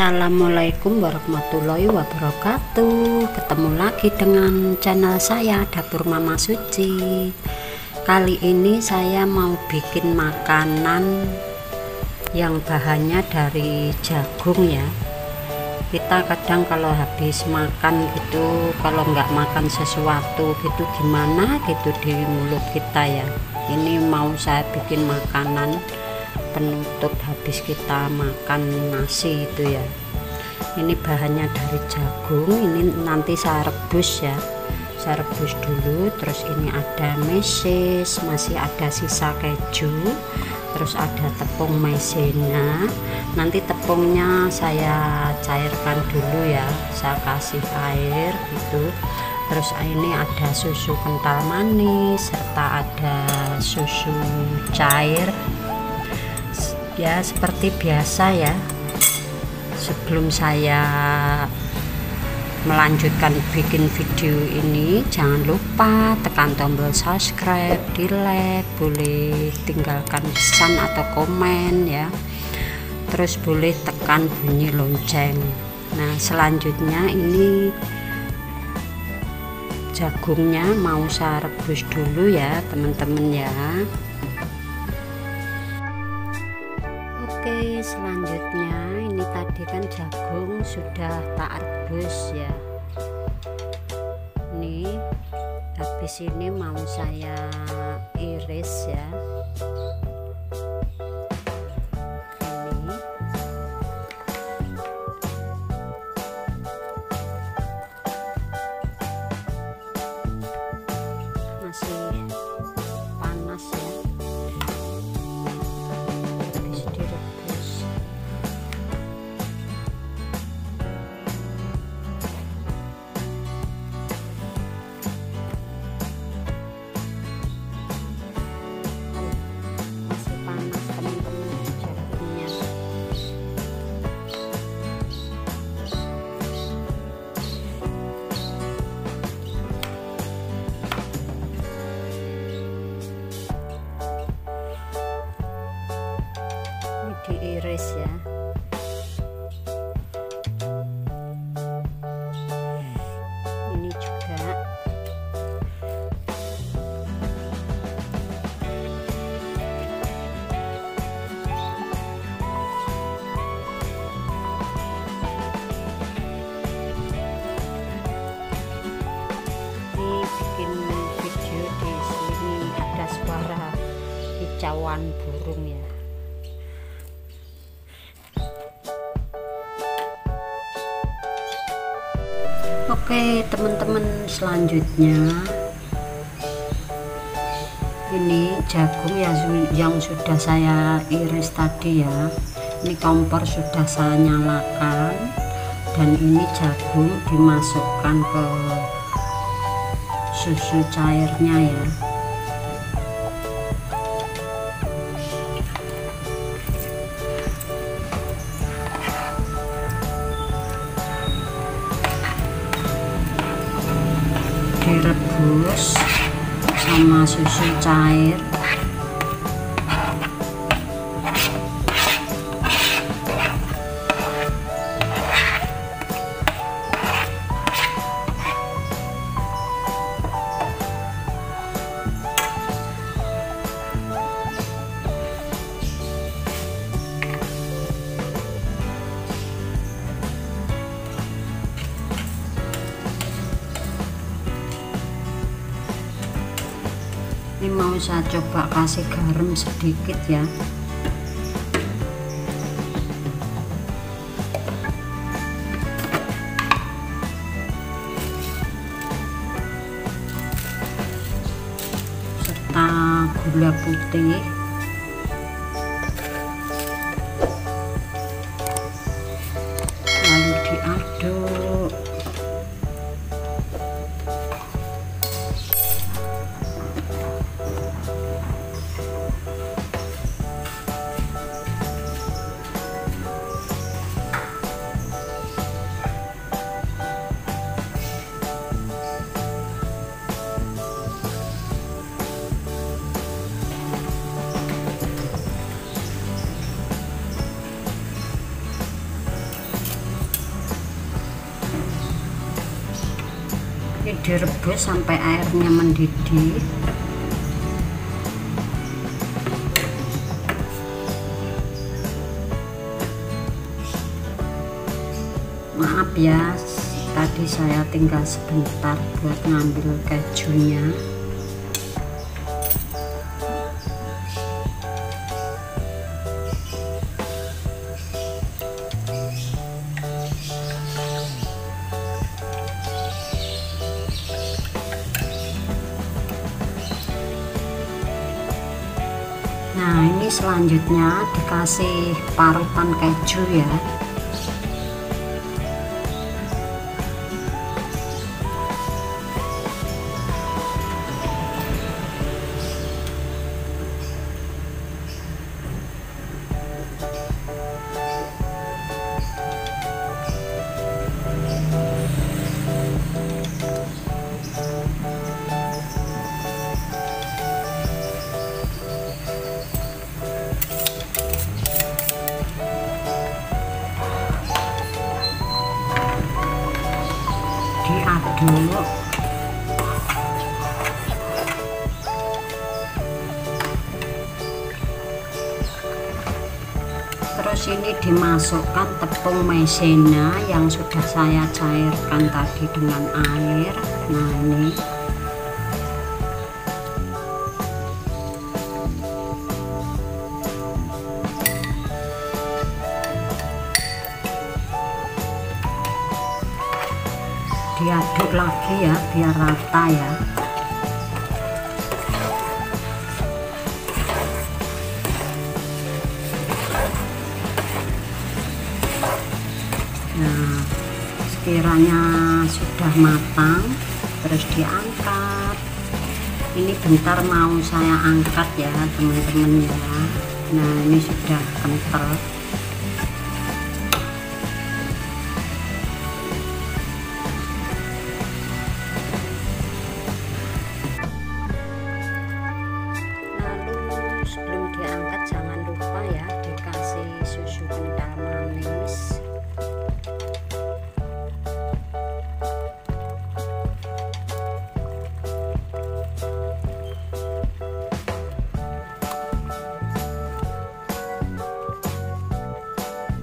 Assalamualaikum warahmatullahi wabarakatuh. Ketemu lagi dengan channel saya Dapur Mama Suci. Kali ini saya mau bikin makanan yang bahannya dari jagung ya. Kita kadang kalau habis makan gitu, kalau nggak makan sesuatu gitu gimana gitu di mulut kita ya. Ini mau saya bikin makanan penutup habis kita makan nasi itu ya. Ini bahannya dari jagung, ini nanti saya rebus ya, saya rebus dulu. Terus ini ada meses, masih ada sisa keju, terus ada tepung maizena. Nanti tepungnya saya cairkan dulu ya, saya kasih air gitu. Terus ini ada susu kental manis serta ada susu cair ya, seperti biasa ya. Sebelum saya melanjutkan bikin video ini, jangan lupa tekan tombol subscribe, di like, boleh tinggalkan pesan atau komen ya, terus boleh tekan bunyi lonceng. Nah selanjutnya ini jagungnya mau saya rebus dulu ya teman-teman ya. Oke, selanjutnya ini tadi kan jagung sudah tak rebus ya. Ini habis ini mau saya iris ya. Ini masih panas ya. Diiris ya. Ini juga ini bikin video di sini ada suara kicauan burung ya. Oke teman-teman, selanjutnya ini jagung yang sudah saya iris tadi ya. Ini kompor sudah saya nyalakan dan ini jagung dimasukkan ke susu cairnya ya. Direbus sama susu cair. Ini mau saya coba kasih garam sedikit ya. Serta gula putih. Lalu diaduk. Ini direbus sampai airnya mendidih. Maaf ya, tadi saya tinggal sebentar buat ngambil kejunya. Nah, ini selanjutnya dikasih parutan keju ya. Diaduk. Terus ini dimasukkan tepung maizena yang sudah saya cairkan tadi dengan air. Nah, ini diaduk lagi ya biar rata ya. Nah, sekiranya sudah matang terus diangkat. Ini bentar mau saya angkat ya teman-teman ya. Nah, ini sudah kental. Sebelum diangkat jangan lupa ya dikasih susu kental manis.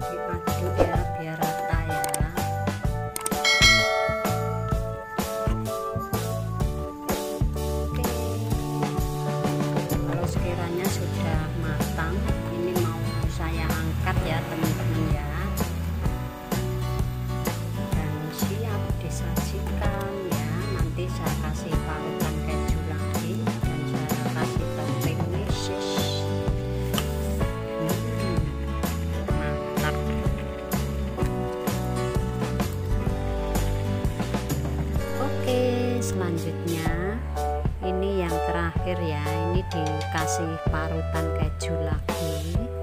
Diaduk ya biar rata ya. Kalau sekiranya sudah matang, ini mau saya angkat ya teman-teman ya, dan siap disajikan ya. Nanti saya kasih parutan keju lagi dan saya kasih topping meses. Mantap. Oke, selanjutnya ini yang terakhir ya, ini dikasih parutan keju lagi.